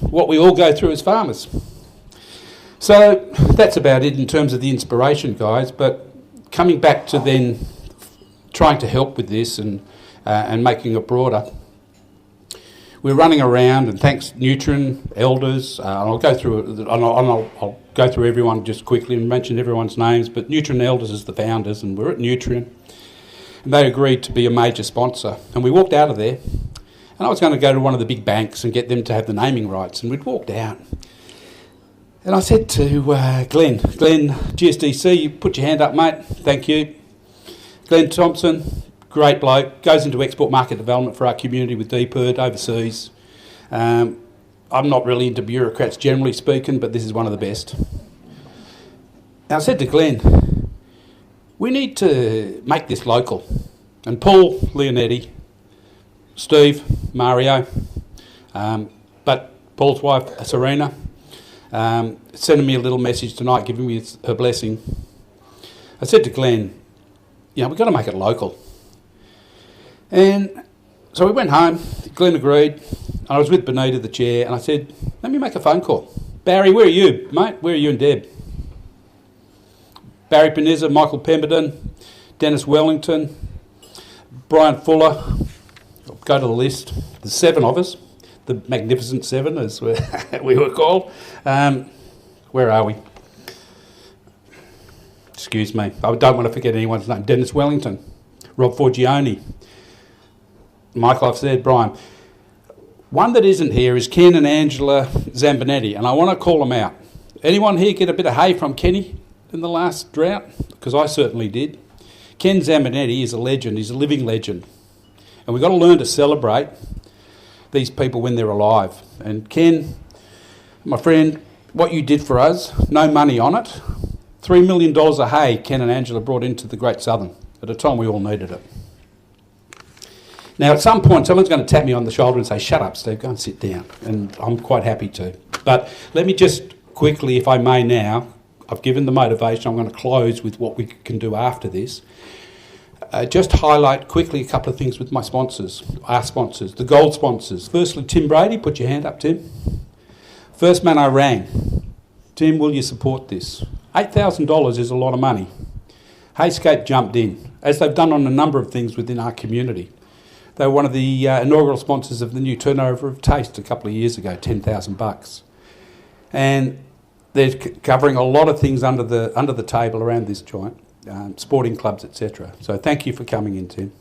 what we all go through as farmers. So that's about it in terms of the inspiration, guys. But coming back to then trying to help with this and making it broader, we're running around, and thanks Nutrien, elders, and I'll go through I'll go through everyone just quickly and mention everyone's names. But Nutrien Elders is the founders, and we're at Nutrien, and they agreed to be a major sponsor. And we walked out of there, and I was going to go to one of the big banks and get them to have the naming rights. And we'd walked out, and I said to Glenn, GSDC, you put your hand up, mate. Thank you. Glenn Thompson, great bloke, goes into export market development for our community with DPIRD overseas. I'm not really into bureaucrats generally speaking, but this is one of the best. And I said to Glenn, we need to make this local. And Paul Leonetti, Steve, Mario, but Paul's wife, Serena, sending me a little message tonight, giving me her blessing. I said to Glenn, we've got to make it local. And so we went home, Glenn agreed, and I was with Benita, the chair, and I said, let me make a phone call. Barry, where are you, mate? Where are you and Deb? Barry Panizza, Michael Pemberton, Dennis Wellington, Brian Fuller. I'll go to the list. There's 7 of us, the Magnificent 7, as we were called. Where are we? Excuse me. I don't want to forget anyone's name. Dennis Wellington, Rob Forgione, Michael, I've said, Brian. One that isn't here is Ken and Angela Zambonetti, and I want to call them out. Anyone here get a bit of hay from Kenny in the last drought? Because I certainly did. Ken Zambonetti is a legend. He's a living legend. And we've got to learn to celebrate these people when they're alive. And Ken, my friend, what you did for us, no money on it, $3 million of hay Ken and Angela brought into the Great Southern at a time we all needed it. Now, at some point, someone's going to tap me on the shoulder and say, shut up, Steve, go and sit down. And I'm quite happy to. But let me just quickly, if I may now, I've given the motivation, I'm going to close with what we can do after this. Just highlight quickly a couple of things with my sponsors, our sponsors, the gold sponsors. Firstly, Tim Brady, put your hand up, Tim. First man I rang, Tim, will you support this? $8,000 is a lot of money. Hayscape jumped in, as they've done on a number of things within our community. They were one of the inaugural sponsors of the new turnover of Taste a couple of years ago, $10,000. And they're covering a lot of things under the table around this joint, sporting clubs, etc. So thank you for coming in, Tim.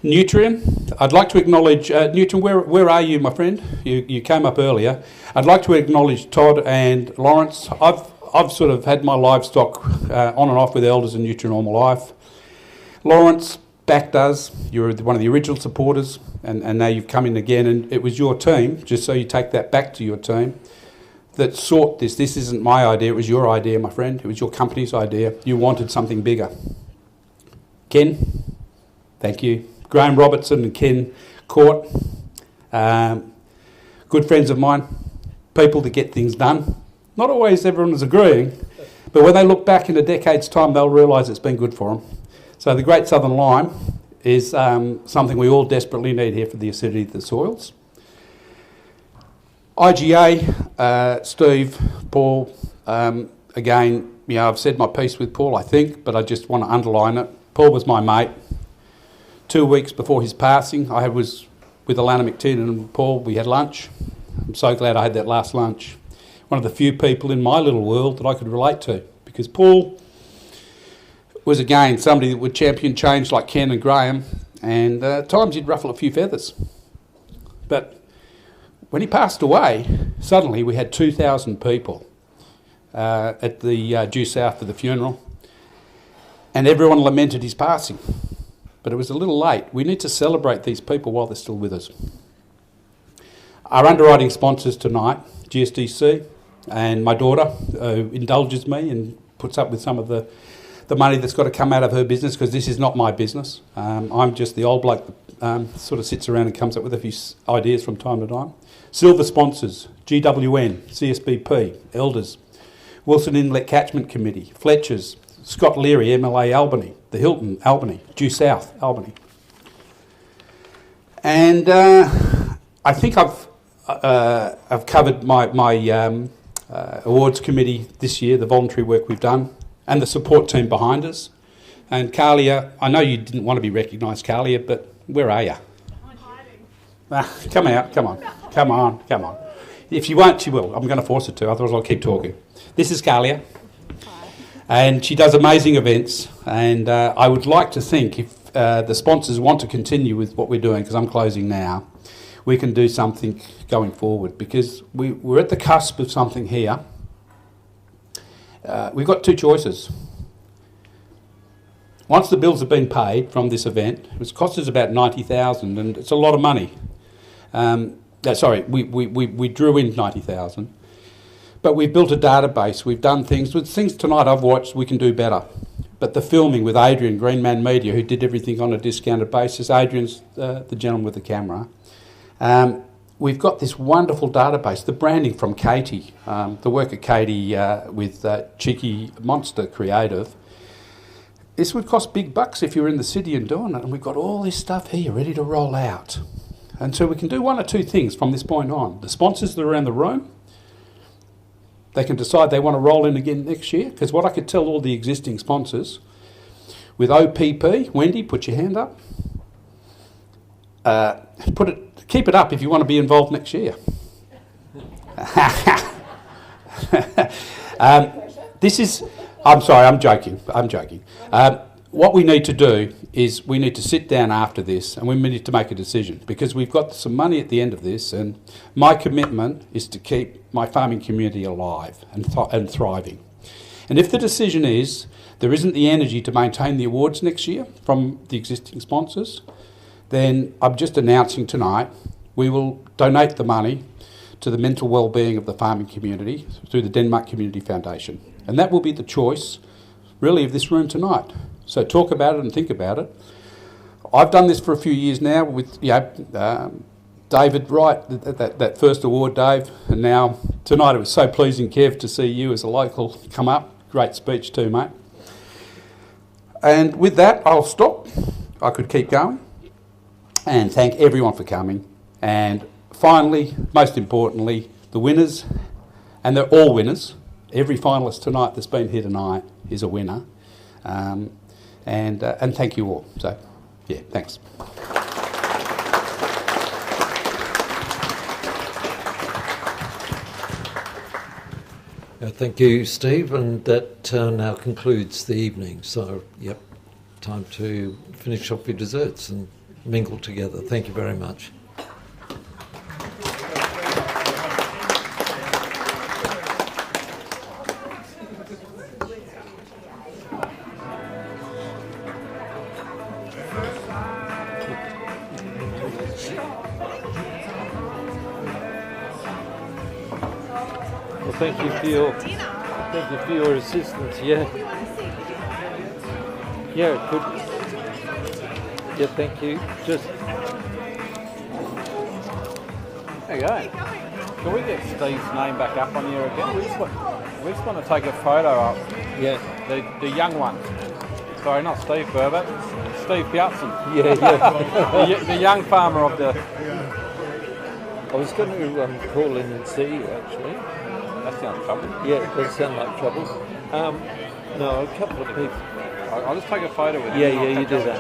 Nutrien, I'd like to acknowledge, Nutrien, where are you, my friend? You came up earlier. I'd like to acknowledge Todd and Lawrence. I've sort of had my livestock on and off with elders and Nutrien all my life. Lawrence backed us. You're one of the original supporters, and now you've come in again, and it was your team, just so you take that back to your team, that sought this. This isn't my idea, it was your idea, my friend. It was your company's idea. You wanted something bigger. Ken, thank you. Graham Robertson and Ken Court, good friends of mine, people that get things done. Not always everyone is agreeing, but when they look back in a decade's time, they'll realise it's been good for them. So the Great Southern Lime is something we all desperately need here for the acidity of the soils. IGA, Steve, Paul, again, I've said my piece with Paul, I think, but I just want to underline it. Paul was my mate. 2 weeks before his passing, I was with Alana McTiernan and Paul. We had lunch. I'm so glad I had that last lunch. One of the few people in my little world that I could relate to, because Paul was again somebody that would champion change like Ken and Graham, and at times he'd ruffle a few feathers. But when he passed away, suddenly we had 2,000 people at the due south for the funeral, and everyone lamented his passing. But it was a little late. We need to celebrate these people while they're still with us. Our underwriting sponsors tonight, GSDC, and my daughter, who indulges me and puts up with some of the money that's got to come out of her business, because this is not my business. I'm just the old bloke that sort of sits around and comes up with a few ideas from time to time. Silver sponsors, GWN, CSBP, Elders, Wilson Inlet Catchment Committee, Fletcher's, Scott Leary, MLA Albany, the Hilton, Albany, Due South, Albany. And I think I've covered my awards committee this year, the voluntary work we've done, and the support team behind us. And Carlia, I know you didn't want to be recognised, Carlia, but where are you? Come out, come on. If you won't, she will. I'm going to force her to, otherwise I'll keep talking. This is Carlia. And she does amazing events, and I would like to think if the sponsors want to continue with what we're doing, because I'm closing now, we can do something going forward, because we're at the cusp of something here. We've got two choices. Once the bills have been paid from this event, it's cost us about $90,000, and it's a lot of money. We drew in $90,000. But we've built a database, we've done things. With things tonight I've watched, we can do better. But the filming with Adrian, Greenman Media, who did everything on a discounted basis, Adrian's the gentleman with the camera. We've got this wonderful database, the branding from Katie, the work of Katie with Cheeky Monster Creative. This would cost big bucks if you're in the city and doing it, and we've got all this stuff here ready to roll out. And so we can do one or two things from this point on. The sponsors that are around the room, they can decide they want to roll in again next year, because what I could tell all the existing sponsors, with OPP, Wendy, put your hand up. Keep it up if you want to be involved next year. I'm sorry, I'm joking. What we need to do is we need to sit down after this and we need to make a decision, because we've got some money at the end of this, and my commitment is to keep my farming community alive and thriving. And if the decision is there isn't the energy to maintain the awards next year from the existing sponsors, then I'm just announcing tonight we will donate the money to the mental well-being of the farming community through the Denmark Community Foundation. And that will be the choice, really, of this room tonight. So talk about it and think about it. I've done this for a few years now with David Wright, that first award, Dave, and now tonight it was so pleasing, Kev, to see you as a local come up. Great speech too, mate. And with that, I'll stop. I could keep going. And thank everyone for coming. And finally, most importantly, the winners, and they're all winners. Every finalist tonight that's been here tonight is a winner. And thank you all. So, yeah, thanks. Thank you, Steve, and that now concludes the evening. So, yep, time to finish off your desserts and mingle together. Thank you very much. Well, thank you for your assistance. Yeah, good. Yeah, thank you. Just there you go. Can we get Steve's name back up on here again? We just want to take a photo up. Yeah. The young one. Sorry, not Steve Burbot. Steve Piatzen. Yeah. the young farmer of the. I was going to call in and see you actually. That sounds trouble. Yeah, it does sound like trouble. No, a couple of people. I'll just take a photo with you. Yeah, you do that.